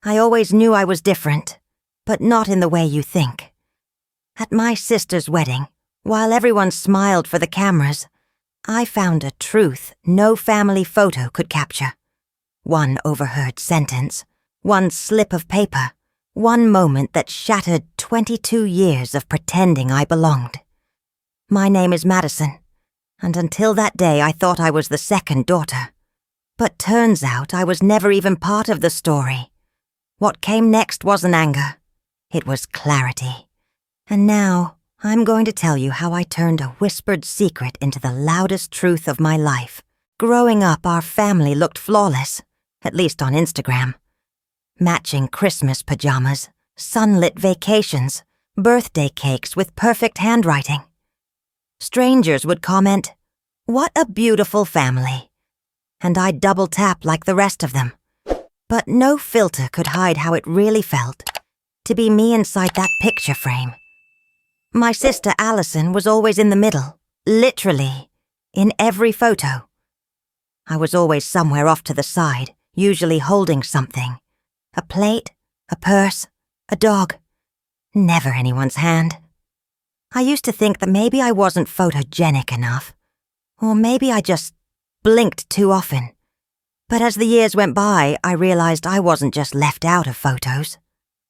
I always knew I was different, but not in the way you think. At my sister's wedding, while everyone smiled for the cameras, I found a truth no family photo could capture. One overheard sentence, one slip of paper, one moment that shattered 22 years of pretending I belonged. My name is Madison, and until that day I thought I was the second daughter. But turns out I was never even part of the story. What came next wasn't anger. It was clarity. And now, I'm going to tell you how I turned a whispered secret into the loudest truth of my life. Growing up, our family looked flawless, at least on Instagram. Matching Christmas pajamas, sunlit vacations, birthday cakes with perfect handwriting. Strangers would comment, "What a beautiful family." And I'd double tap like the rest of them. But no filter could hide how it really felt to be me inside that picture frame. My sister Allison was always in the middle, literally, in every photo. I was always somewhere off to the side, usually holding something. A plate, a purse, a dog. Never anyone's hand. I used to think that maybe I wasn't photogenic enough, or maybe I just blinked too often. But as the years went by, I realized I wasn't just left out of photos.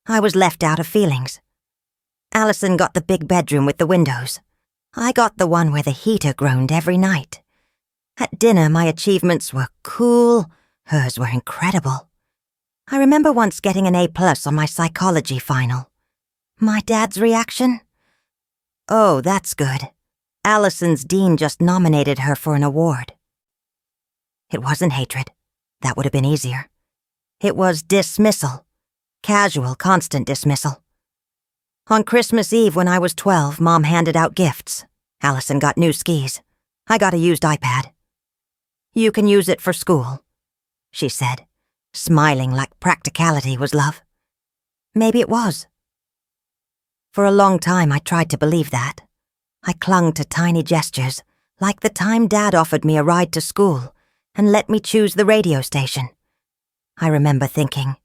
I was left out of feelings. Allison got the big bedroom with the windows. I got the one where the heater groaned every night. At dinner, my achievements were cool, hers were incredible. I remember once getting an A+ on my psychology final. My dad's reaction? "Oh, that's good. Allison's dean just nominated her for an award." It wasn't hatred. That would have been easier. It was dismissal. Casual, constant dismissal. On Christmas Eve when I was 12, Mom handed out gifts. Allison got new skis. I got a used iPad. "You can use it for school," she said, smiling like practicality was love. Maybe it was. For a long time I tried to believe that. I clung to tiny gestures, like the time Dad offered me a ride to school and let me choose the radio station. I remember thinking,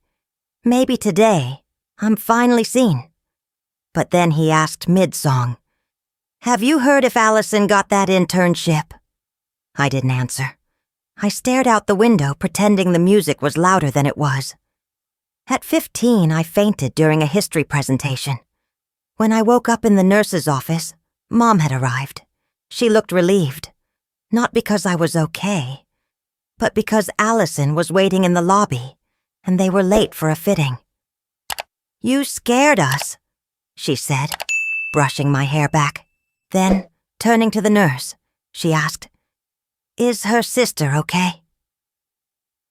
maybe today I'm finally seen. But then he asked mid-song, "Have you heard if Allison got that internship?" I didn't answer. I stared out the window, pretending the music was louder than it was. At 15, I fainted during a history presentation. When I woke up in the nurse's office, Mom had arrived. She looked relieved, not because I was okay, but because Allison was waiting in the lobby, and they were late for a fitting. "You scared us," she said, brushing my hair back. Then, turning to the nurse, she asked, "Is her sister okay?"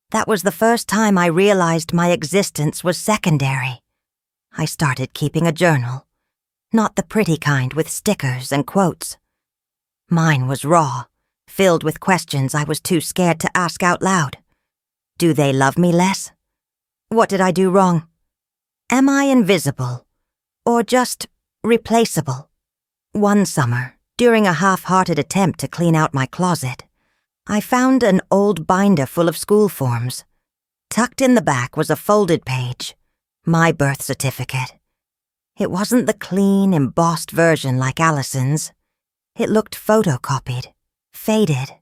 That was the first time I realized my existence was secondary. I started keeping a journal, not the pretty kind with stickers and quotes. Mine was raw, filled with questions I was too scared to ask out loud. Do they love me less? What did I do wrong? Am I invisible? Or just replaceable? One summer, during a half-hearted attempt to clean out my closet, I found an old binder full of school forms. Tucked in the back was a folded page, my birth certificate. It wasn't the clean, embossed version like Allison's. It looked photocopied, faded.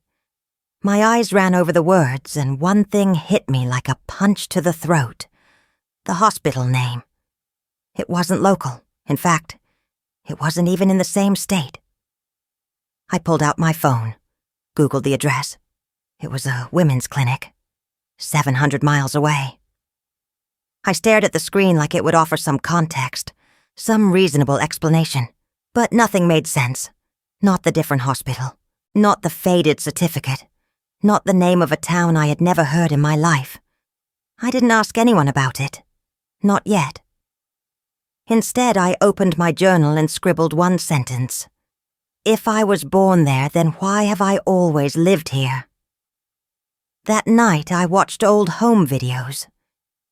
My eyes ran over the words, and one thing hit me like a punch to the throat. The hospital name. It wasn't local. In fact, it wasn't even in the same state. I pulled out my phone, Googled the address. It was a women's clinic, 700 miles away. I stared at the screen like it would offer some context, some reasonable explanation, but nothing made sense. Not the different hospital, not the faded certificate, not the name of a town I had never heard in my life. I didn't ask anyone about it. Not yet. Instead, I opened my journal and scribbled one sentence. If I was born there, then why have I always lived here? That night, I watched old home videos.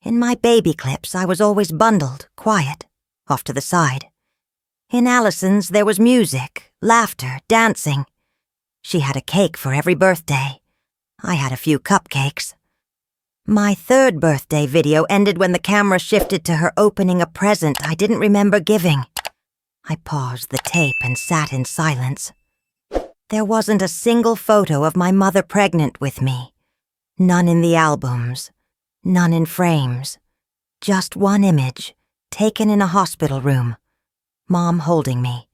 In my baby clips, I was always bundled, quiet, off to the side. In Allison's, there was music, laughter, dancing. She had a cake for every birthday. I had a few cupcakes. My third birthday video ended when the camera shifted to her opening a present I didn't remember giving. I paused the tape and sat in silence. There wasn't a single photo of my mother pregnant with me. None in the albums. None in frames. Just one image, taken in a hospital room. Mom holding me.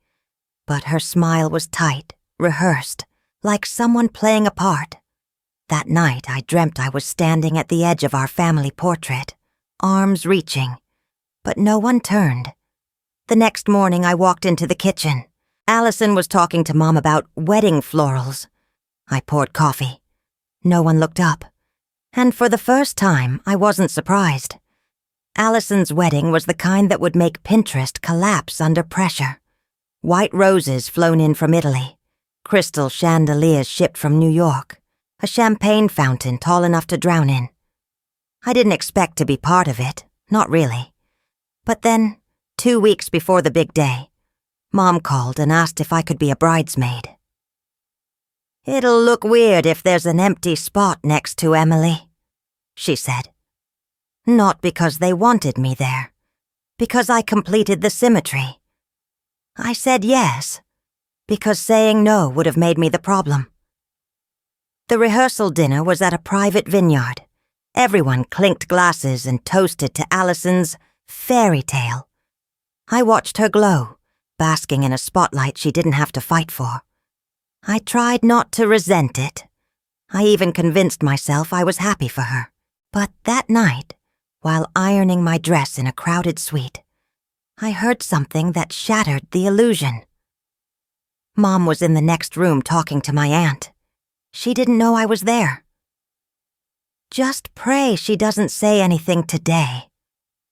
But her smile was tight, rehearsed, like someone playing a part. That night, I dreamt I was standing at the edge of our family portrait, arms reaching, but no one turned. The next morning, I walked into the kitchen. Allison was talking to Mom about wedding florals. I poured coffee. No one looked up. And for the first time, I wasn't surprised. Allison's wedding was the kind that would make Pinterest collapse under pressure. White roses flown in from Italy, crystal chandeliers shipped from New York, a champagne fountain tall enough to drown in. I didn't expect to be part of it, not really. But then, 2 weeks before the big day, Mom called and asked if I could be a bridesmaid. "It'll look weird if there's an empty spot next to Emily," she said. Not because they wanted me there, because I completed the symmetry. I said yes, because saying no would have made me the problem. The rehearsal dinner was at a private vineyard. Everyone clinked glasses and toasted to Allison's fairy tale. I watched her glow, basking in a spotlight she didn't have to fight for. I tried not to resent it. I even convinced myself I was happy for her. But that night, while ironing my dress in a crowded suite, I heard something that shattered the illusion. Mom was in the next room talking to my aunt. She didn't know I was there. "Just pray she doesn't say anything today,"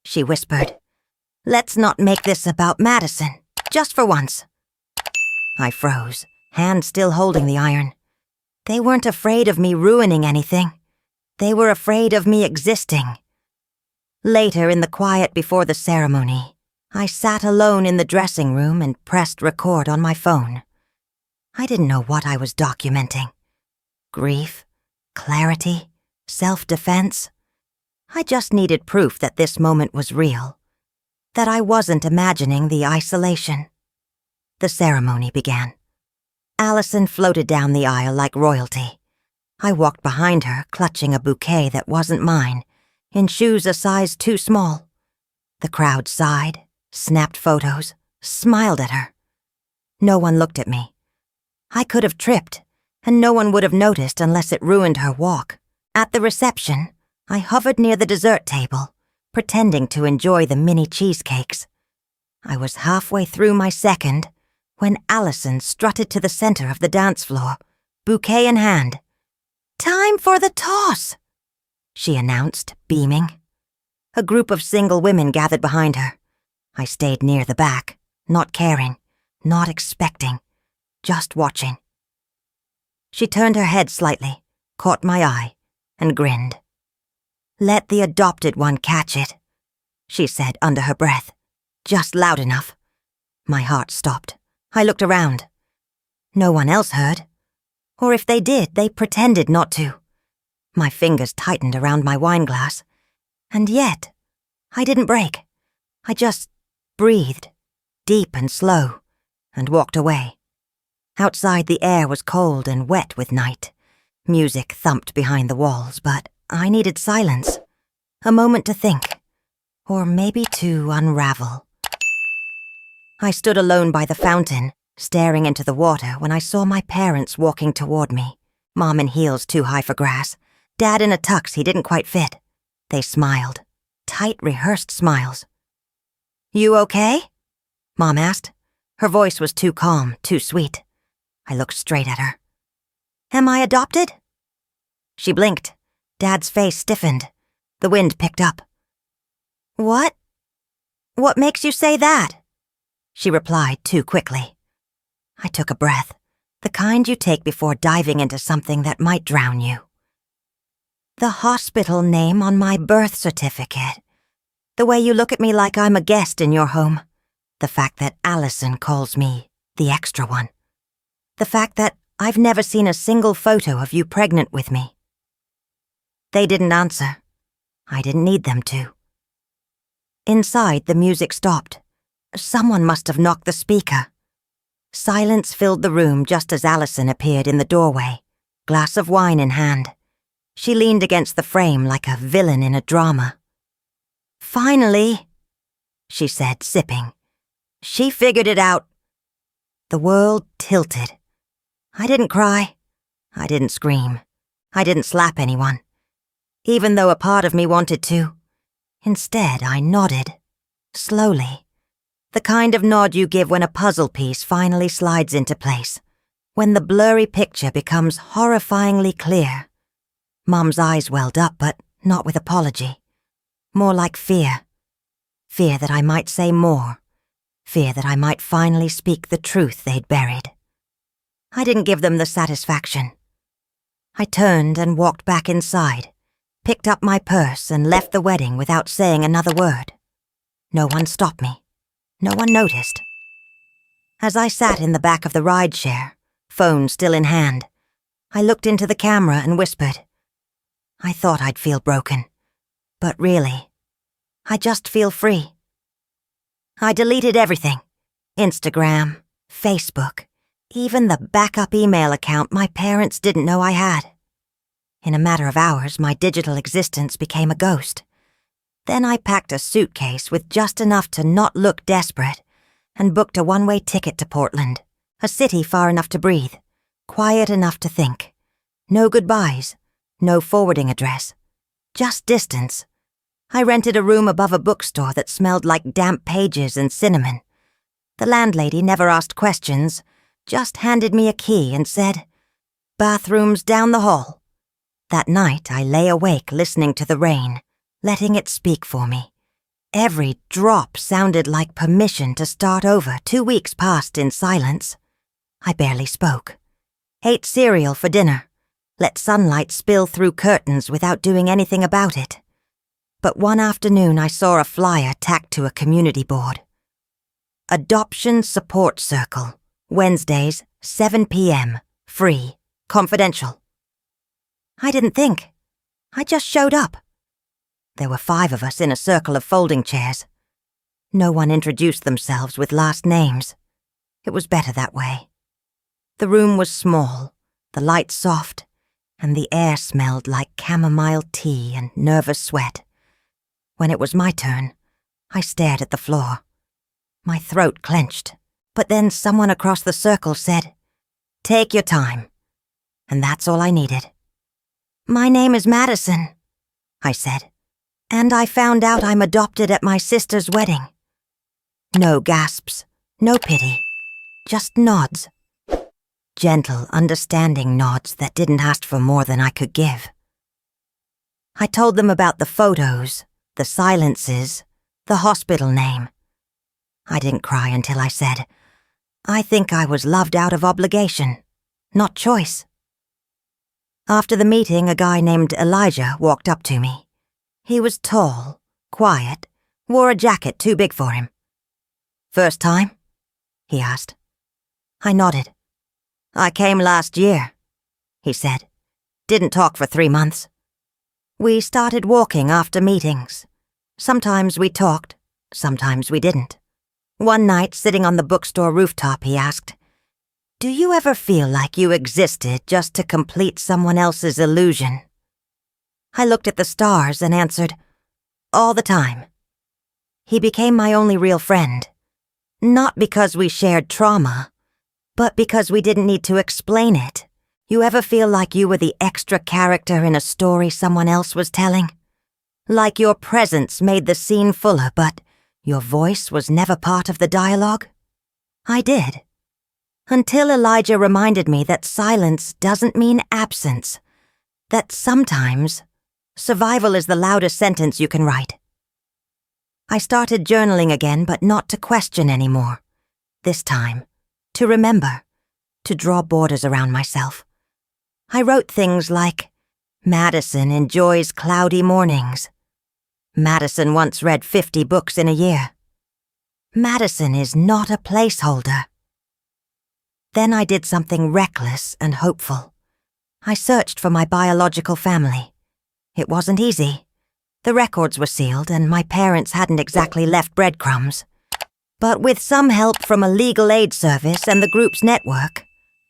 she whispered. "Let's not make this about Madison, just for once." I froze, hand still holding the iron. They weren't afraid of me ruining anything. They were afraid of me existing. Later, in the quiet before the ceremony, I sat alone in the dressing room and pressed record on my phone. I didn't know what I was documenting. Grief, clarity, self-defense. I just needed proof that this moment was real, that I wasn't imagining the isolation. The ceremony began. Allison floated down the aisle like royalty. I walked behind her, clutching a bouquet that wasn't mine, in shoes a size too small. The crowd sighed, snapped photos, smiled at her. No one looked at me. I could have tripped, and no one would have noticed unless it ruined her walk. At the reception, I hovered near the dessert table, pretending to enjoy the mini cheesecakes. I was halfway through my second when Allison strutted to the center of the dance floor, bouquet in hand. "Time for the toss," she announced, beaming. A group of single women gathered behind her. I stayed near the back, not caring, not expecting, just watching. She turned her head slightly, caught my eye, and grinned. "Let the adopted one catch it," she said under her breath, just loud enough. My heart stopped. I looked around. No one else heard. Or if they did, they pretended not to. My fingers tightened around my wine glass. And yet, I didn't break. I just breathed, deep and slow, and walked away. Outside, the air was cold and wet with night. Music thumped behind the walls, but I needed silence. A moment to think. Or maybe to unravel. I stood alone by the fountain, staring into the water when I saw my parents walking toward me. Mom in heels too high for grass. Dad in a tux he didn't quite fit. They smiled. Tight, rehearsed smiles. "You okay?" Mom asked. Her voice was too calm, too sweet. I looked straight at her. "Am I adopted?" She blinked. Dad's face stiffened. The wind picked up. "What? What makes you say that?" She replied too quickly. I took a breath, the kind you take before diving into something that might drown you. "The hospital name on my birth certificate. The way you look at me like I'm a guest in your home. The fact that Allison calls me the extra one. The fact that I've never seen a single photo of you pregnant with me." They didn't answer. I didn't need them to. Inside, the music stopped. Someone must have knocked the speaker. Silence filled the room just as Madison appeared in the doorway, glass of wine in hand. She leaned against the frame like a villain in a drama. "Finally," she said, sipping. "She figured it out." The world tilted. I didn't cry. I didn't scream. I didn't slap anyone, even though a part of me wanted to. Instead, I nodded, slowly. The kind of nod you give when a puzzle piece finally slides into place, when the blurry picture becomes horrifyingly clear. Mum's eyes welled up, but not with apology. More like fear. Fear that I might say more. Fear that I might finally speak the truth they'd buried. I didn't give them the satisfaction. I turned and walked back inside, picked up my purse and left the wedding without saying another word. No one stopped me. No one noticed. As I sat in the back of the rideshare, phone still in hand, I looked into the camera and whispered. I thought I'd feel broken, but really, I just feel free. I deleted everything. Instagram, Facebook, even the backup email account my parents didn't know I had. In a matter of hours, my digital existence became a ghost. Then I packed a suitcase with just enough to not look desperate and booked a one-way ticket to Portland, a city far enough to breathe, quiet enough to think. No goodbyes, no forwarding address, just distance. I rented a room above a bookstore that smelled like damp pages and cinnamon. The landlady never asked questions, just handed me a key and said, "Bathrooms down the hall." That night I lay awake listening to the rain, letting it speak for me. Every drop sounded like permission to start over 2 weeks past in silence. I barely spoke. Ate cereal for dinner. Let sunlight spill through curtains without doing anything about it. But one afternoon I saw a flyer tacked to a community board. Adoption Support Circle, Wednesdays, 7 p.m., free, confidential. I didn't think. I just showed up. There were 5 of us in a circle of folding chairs. No one introduced themselves with last names. It was better that way. The room was small, the light soft, and the air smelled like chamomile tea and nervous sweat. When it was my turn, I stared at the floor. My throat clenched, but then someone across the circle said, "Take your time." And that's all I needed. "My name is Madison," I said, "and I found out I'm adopted at my sister's wedding." No gasps, no pity, just nods. Gentle, understanding nods that didn't ask for more than I could give. I told them about the photos, the silences, the hospital name. I didn't cry until I said, I think I was loved out of obligation, not choice. After the meeting, a guy named Elijah walked up to me. He was tall, quiet, wore a jacket too big for him. "First time?" he asked. I nodded. "I came last year," he said. "Didn't talk for 3 months. We started walking after meetings. Sometimes we talked, sometimes we didn't. One night, sitting on the bookstore rooftop, he asked, 'Do you ever feel like you existed just to complete someone else's illusion?' I looked at the stars and answered, 'All the time.' He became my only real friend. Not because we shared trauma, but because we didn't need to explain it. You ever feel like you were the extra character in a story someone else was telling? Like your presence made the scene fuller, but your voice was never part of the dialogue? I did. Until Elijah reminded me that silence doesn't mean absence. That sometimes, survival is the loudest sentence you can write. I started journaling again, but not to question anymore. This time, to remember, to draw borders around myself. I wrote things like, Madison enjoys cloudy mornings. Madison once read 50 books in a year. Madison is not a placeholder. Then I did something reckless and hopeful. I searched for my biological family. It wasn't easy. The records were sealed, and my parents hadn't exactly left breadcrumbs. But with some help from a legal aid service and the group's network,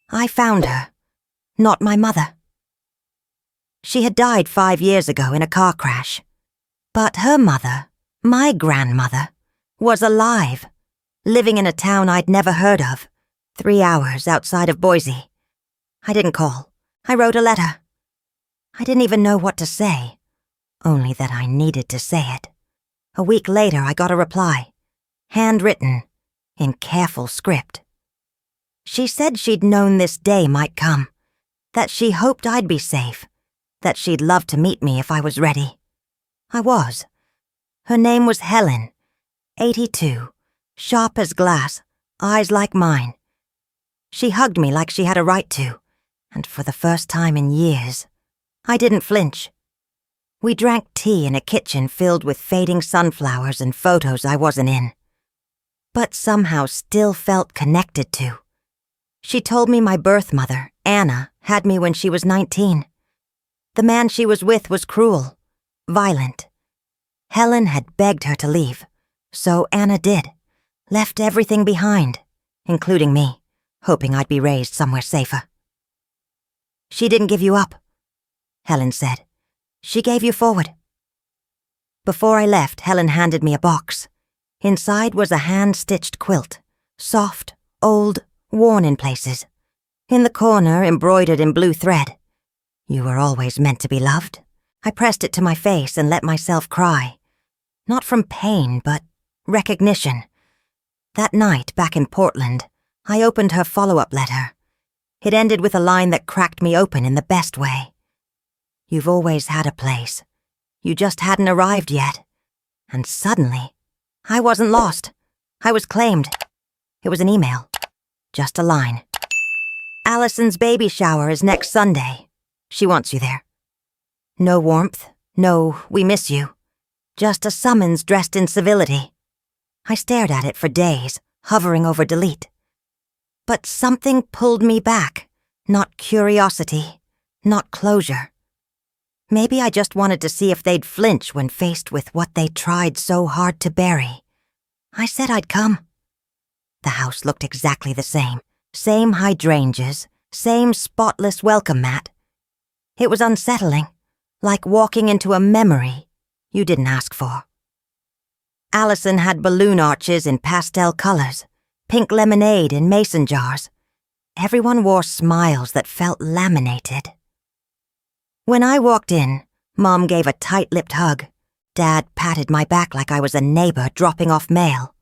I found her. Not my mother. She had died 5 years ago in a car crash. But her mother, my grandmother, was alive, living in a town I'd never heard of, 3 hours outside of Boise. I didn't call. I wrote a letter. I didn't even know what to say, only that I needed to say it. A week later, I got a reply, handwritten, in careful script. She said she'd known this day might come, that she hoped I'd be safe, that she'd love to meet me if I was ready. I was. Her name was Helen, 82, sharp as glass, eyes like mine. She hugged me like she had a right to, and for the first time in years, I didn't flinch. We drank tea in a kitchen filled with fading sunflowers and photos I wasn't in, but somehow still felt connected to. She told me my birth mother, Anna, had me when she was 19. The man she was with was cruel, violent. Helen had begged her to leave, so Anna did, left everything behind, including me, hoping I'd be raised somewhere safer. She didn't give you up, Helen said. She gave you forward. Before I left, Helen handed me a box. Inside was a hand-stitched quilt, soft, old, worn in places. In the corner, embroidered in blue thread. You were always meant to be loved. I pressed it to my face and let myself cry. Not from pain, but recognition. That night, back in Portland, I opened her follow-up letter. It ended with a line that cracked me open in the best way. You've always had a place. You just hadn't arrived yet. And suddenly, I wasn't lost. I was claimed. It was an email. Just a line. Allison's baby shower is next Sunday. She wants you there. No warmth. No, we miss you. Just a summons dressed in civility. I stared at it for days, hovering over delete. But something pulled me back. Not curiosity. Not closure. Maybe I just wanted to see if they'd flinch when faced with what they tried so hard to bury. I said I'd come. The house looked exactly the same. Same hydrangeas, same spotless welcome mat. It was unsettling, like walking into a memory you didn't ask for. Allison had balloon arches in pastel colors, pink lemonade in mason jars. Everyone wore smiles that felt laminated. When I walked in, Mom gave a tight-lipped hug. Dad patted my back like I was a neighbor dropping off mail.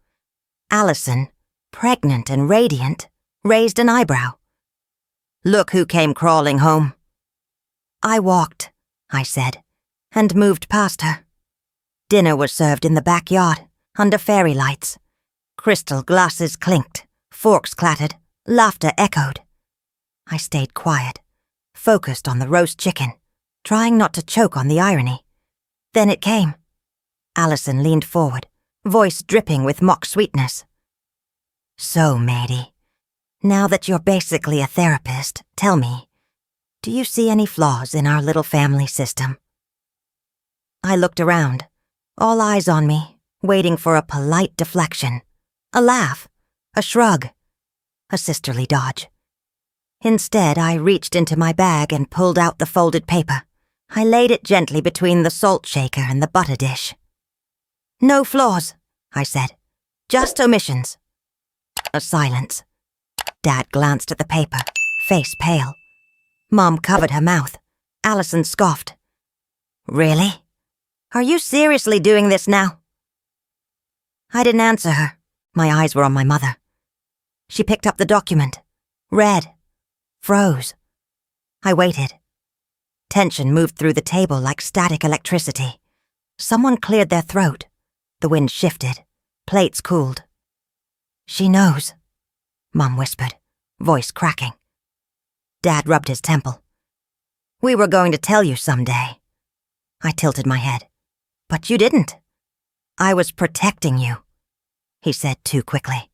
Allison, pregnant and radiant, raised an eyebrow. Look who came crawling home. I walked, I said, and moved past her. Dinner was served in the backyard, under fairy lights. Crystal glasses clinked, forks clattered, laughter echoed. I stayed quiet, focused on the roast chicken, trying not to choke on the irony. Then it came. Allison leaned forward, voice dripping with mock sweetness. So, matey, now that you're basically a therapist, tell me, do you see any flaws in our little family system? I looked around, all eyes on me, waiting for a polite deflection, a laugh, a shrug, a sisterly dodge. Instead, I reached into my bag and pulled out the folded paper. I laid it gently between the salt shaker and the butter dish. No flaws, I said. Just omissions. A silence. Dad glanced at the paper, face pale. Mom covered her mouth. Allison scoffed. Really? Are you seriously doing this now? I didn't answer her. My eyes were on my mother. She picked up the document, read, froze. I waited. Tension moved through the table like static electricity. Someone cleared their throat. The wind shifted. Plates cooled. She knows, Mom whispered, voice cracking. Dad rubbed his temple. We were going to tell you someday. I tilted my head. But you didn't. I was protecting you, he said too quickly.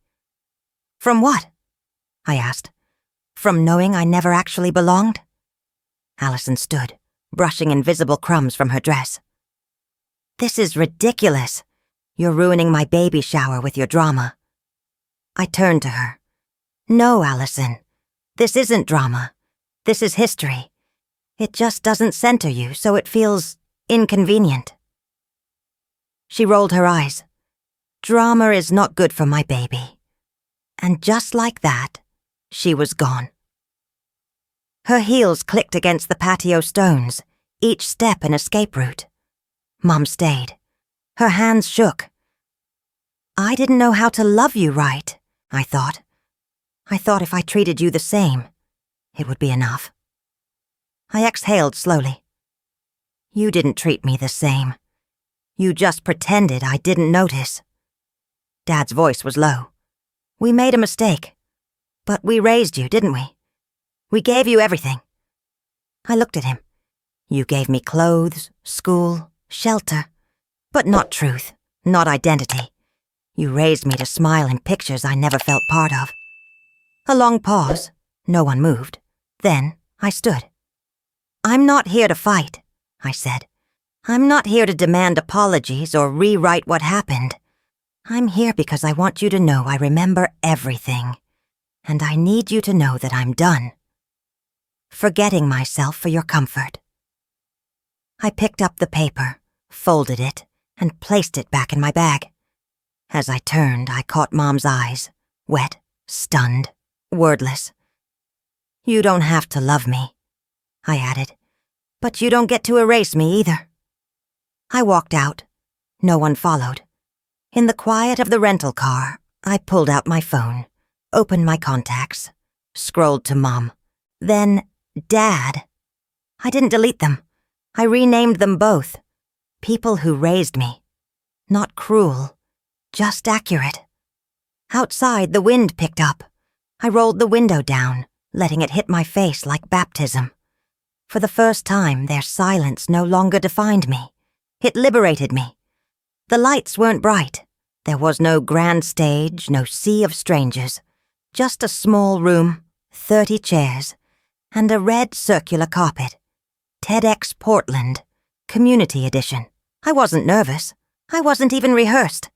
From what? I asked. From knowing I never actually belonged? Allison stood, brushing invisible crumbs from her dress. This is ridiculous. You're ruining my baby shower with your drama. I turned to her. No, Allison. This isn't drama. This is history. It just doesn't center you, so it feels inconvenient. She rolled her eyes. Drama is not good for my baby. And just like that, she was gone. Her heels clicked against the patio stones, each step an escape route. Mom stayed. Her hands shook. I didn't know how to love you right, I thought. I thought if I treated you the same, it would be enough. I exhaled slowly. You didn't treat me the same. You just pretended I didn't notice. Dad's voice was low. We made a mistake. But we raised you, didn't we? We gave you everything. I looked at him. You gave me clothes, school, shelter, but not truth, not identity. You raised me to smile in pictures I never felt part of. A long pause. No one moved. Then I stood. I'm not here to fight, I said. I'm not here to demand apologies or rewrite what happened. I'm here because I want you to know I remember everything. And I need you to know that I'm done. Forgetting myself for your comfort. I picked up the paper, folded it, and placed it back in my bag. As I turned, I caught Mom's eyes, wet, stunned, wordless. You don't have to love me, I added, but you don't get to erase me either. I walked out. No one followed. In the quiet of the rental car, I pulled out my phone, opened my contacts, scrolled to Mom, then Dad. I didn't delete them. I renamed them both. People who raised me. Not cruel, just accurate. Outside, the wind picked up. I rolled the window down, letting it hit my face like baptism. For the first time, their silence no longer defined me. It liberated me. The lights weren't bright. There was no grand stage, no sea of strangers. Just a small room, 30 chairs, and a red circular carpet. TEDx Portland, Community Edition. I wasn't nervous. I wasn't even rehearsed.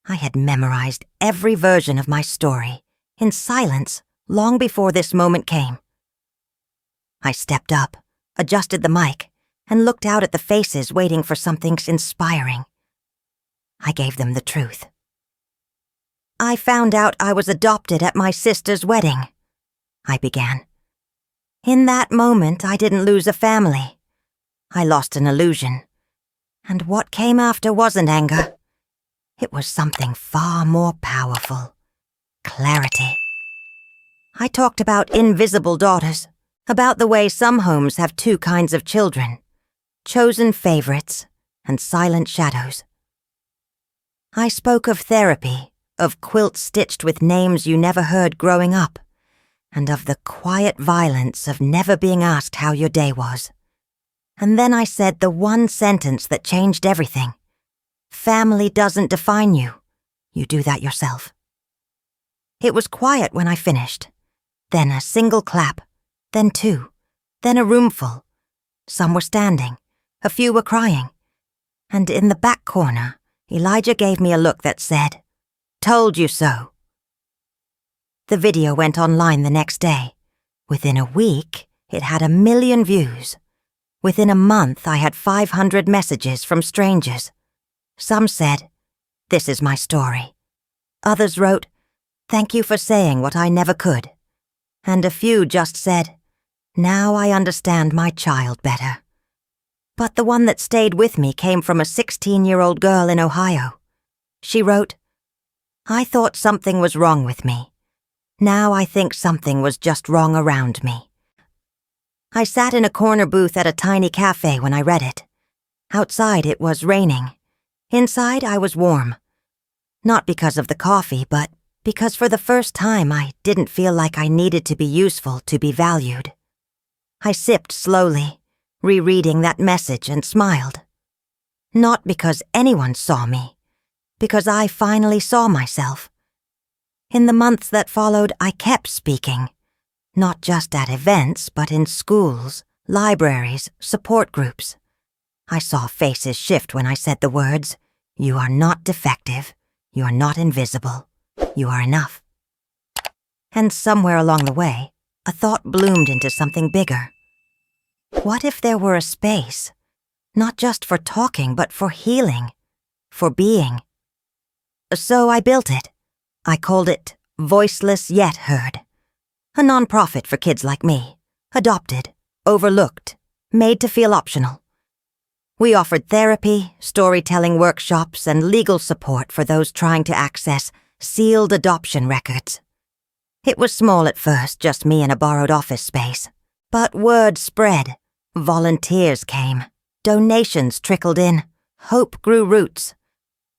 I had memorized every version of my story, in silence, long before this moment came. I stepped up, adjusted the mic, and looked out at the faces waiting for something inspiring. I gave them the truth. I found out I was adopted at my sister's wedding, I began. In that moment, I didn't lose a family. I lost an illusion. And what came after wasn't anger. It was something far more powerful. Clarity. I talked about invisible daughters, about the way some homes have two kinds of children, chosen favorites and silent shadows. I spoke of therapy, of quilts stitched with names you never heard growing up, and of the quiet violence of never being asked how your day was. And then I said the one sentence that changed everything. Family doesn't define you. You do that yourself. It was quiet when I finished. Then a single clap. Then two. Then a roomful. Some were standing. A few were crying. And in the back corner, Elijah gave me a look that said, "Told you so." The video went online the next day. Within a week, it had 1 million views. Within a month, I had 500 messages from strangers. Some said, "This is my story." Others wrote, "Thank you for saying what I never could." And a few just said, "Now I understand my child better." But the one that stayed with me came from a 16-year-old girl in Ohio. She wrote, "I thought something was wrong with me. Now I think something was just wrong around me." I sat in a corner booth at a tiny cafe when I read it. Outside it was raining. Inside I was warm. Not because of the coffee, but because for the first time I didn't feel like I needed to be useful to be valued. I sipped slowly, rereading that message, and smiled. Not because anyone saw me, because I finally saw myself. In the months that followed, I kept speaking, not just at events, but in schools, libraries, support groups. I saw faces shift when I said the words, "You are not defective. You are not invisible. You are enough." And somewhere along the way, a thought bloomed into something bigger. What if there were a space, not just for talking, but for healing, for being? So I built it. I called it Voiceless Yet Heard. A nonprofit for kids like me, adopted, overlooked, made to feel optional. We offered therapy, storytelling workshops, and legal support for those trying to access sealed adoption records. It was small at first, just me in a borrowed office space. But word spread. Volunteers came. Donations trickled in. Hope grew roots.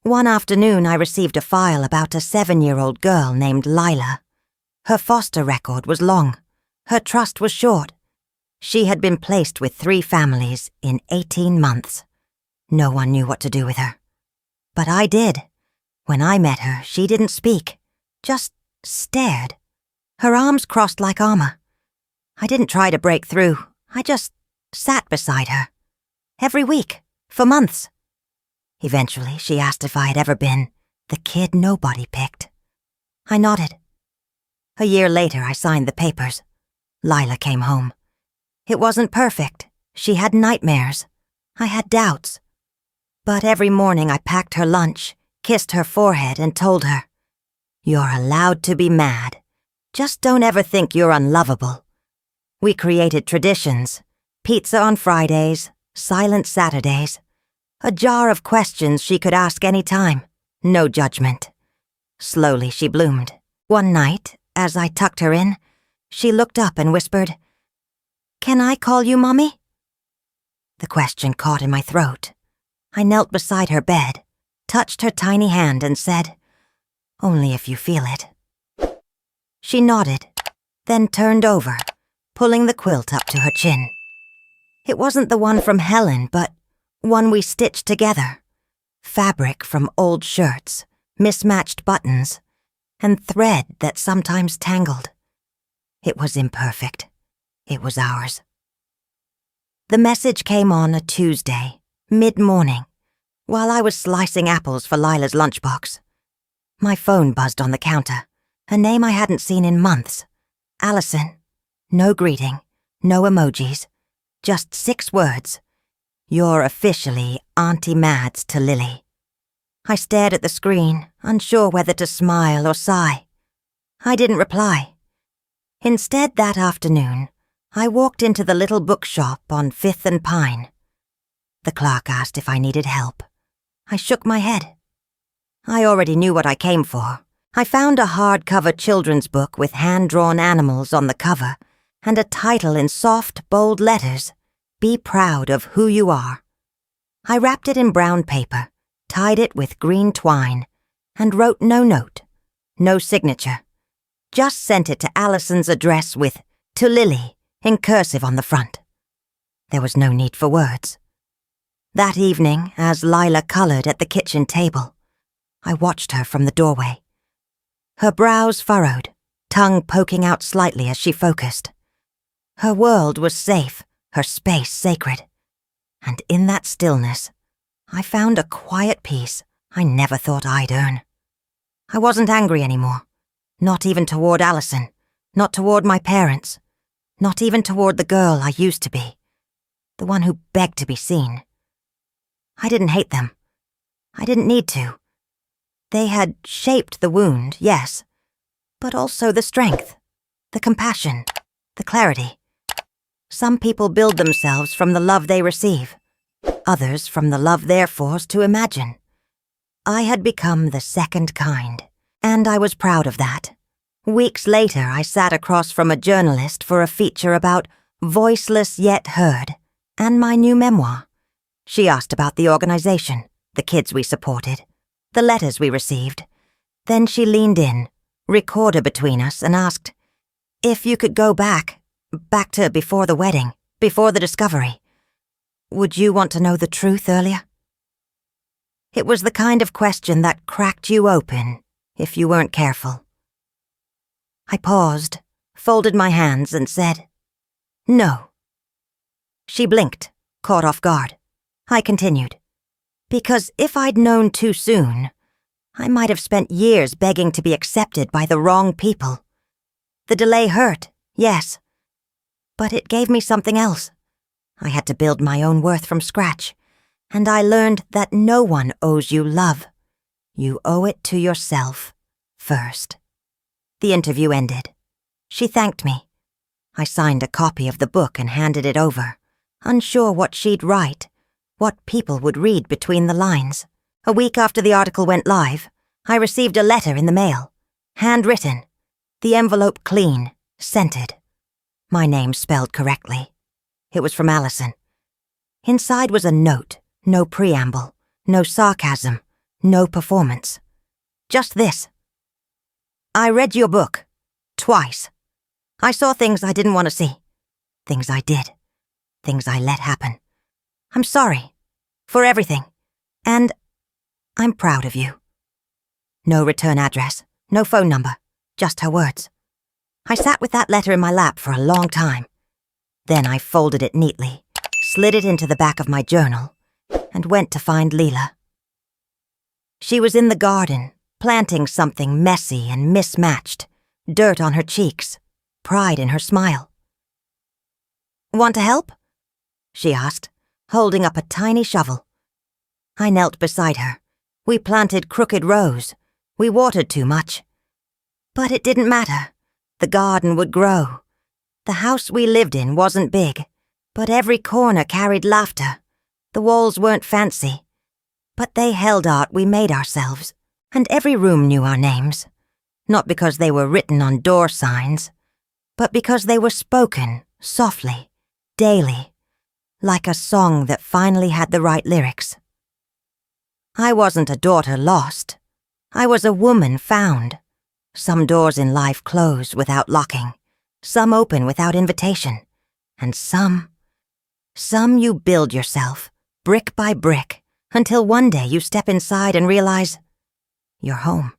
One afternoon, I received a file about a 7-year-old girl named Lila. Her foster record was long. Her trust was short. She had been placed with 3 families in 18 months. No one knew what to do with her. But I did. When I met her, she didn't speak, just stared. Her arms crossed like armor. I didn't try to break through. I just sat beside her. Every week, for months. Eventually, she asked if I had ever been the kid nobody picked. I nodded. A year later, I signed the papers. Lila came home. It wasn't perfect. She had nightmares. I had doubts. But every morning I packed her lunch, kissed her forehead, and told her, "You're allowed to be mad. Just don't ever think you're unlovable." We created traditions. Pizza on Fridays, silent Saturdays. A jar of questions she could ask any time. No judgment. Slowly she bloomed. One night, as I tucked her in, she looked up and whispered, "Can I call you Mommy?" The question caught in my throat. I knelt beside her bed, touched her tiny hand and said, "Only if you feel it." She nodded, then turned over, pulling the quilt up to her chin. It wasn't the one from Helen, but one we stitched together. Fabric from old shirts, mismatched buttons, and thread that sometimes tangled. It was imperfect. It was ours. The message came on a Tuesday, mid-morning, while I was slicing apples for Lila's lunchbox. My phone buzzed on the counter, a name I hadn't seen in months. Allison. No greeting, no emojis, just 6 words. "You're officially Auntie Mads to Lily." I stared at the screen, unsure whether to smile or sigh. I didn't reply. Instead, that afternoon, I walked into the little bookshop on 5th and Pine. The clerk asked if I needed help. I shook my head. I already knew what I came for. I found a hardcover children's book with hand-drawn animals on the cover and a title in soft, bold letters, "Be proud of who you are." I wrapped it in brown paper, tied it with green twine, and wrote no note, no signature. Just sent it to Allison's address with "To Lily" in cursive on the front. There was no need for words. That evening, as Lila colored at the kitchen table, I watched her from the doorway. Her brows furrowed, tongue poking out slightly as she focused. Her world was safe, her space sacred. And in that stillness, I found a quiet peace I never thought I'd earn. I wasn't angry anymore, not even toward Allison, not toward my parents, not even toward the girl I used to be, the one who begged to be seen. I didn't hate them. I didn't need to. They had shaped the wound, yes, but also the strength, the compassion, the clarity. Some people build themselves from the love they receive, others from the love they're forced to imagine. I had become the second kind, and I was proud of that. Weeks later, I sat across from a journalist for a feature about Voiceless Yet Heard and my new memoir. She asked about the organization, the kids we supported, the letters we received. Then she leaned in, recorder between us, and asked, "If you could go back to before the wedding, before the discovery, would you want to know the truth earlier?" It was the kind of question that cracked you open if you weren't careful. I paused, folded my hands, and said, "No." She blinked, caught off guard. I continued, because if I'd known too soon, I might have spent years begging to be accepted by the wrong people. The delay hurt, yes, but it gave me something else. I had to build my own worth from scratch, and I learned that no one owes you love. You owe it to yourself first. The interview ended. She thanked me. I signed a copy of the book and handed it over, unsure what she'd write, what people would read between the lines. A week after the article went live, I received a letter in the mail, handwritten, the envelope clean, scented. My name spelled correctly. It was from Madison. Inside was a note, no preamble, no sarcasm, no performance. Just this. I read your book. Twice. I saw things I didn't want to see. Things I did. Things I let happen. I'm sorry. For everything. And I'm proud of you. No return address. No phone number. Just her words. I sat with that letter in my lap for a long time. Then I folded it neatly, slid it into the back of my journal, and went to find Leela. She was in the garden, planting something messy and mismatched, dirt on her cheeks, pride in her smile. "Want to help?" she asked, holding up a tiny shovel. I knelt beside her. We planted crooked rows. We watered too much. But it didn't matter. The garden would grow. The house we lived in wasn't big, but every corner carried laughter. The walls weren't fancy, but they held art we made ourselves, and every room knew our names. Not because they were written on door signs, but because they were spoken softly, daily, like a song that finally had the right lyrics. I wasn't a daughter lost. I was a woman found. Some doors in life close without locking, some open without invitation, and some you build yourself, brick by brick, until one day you step inside and realize you're home.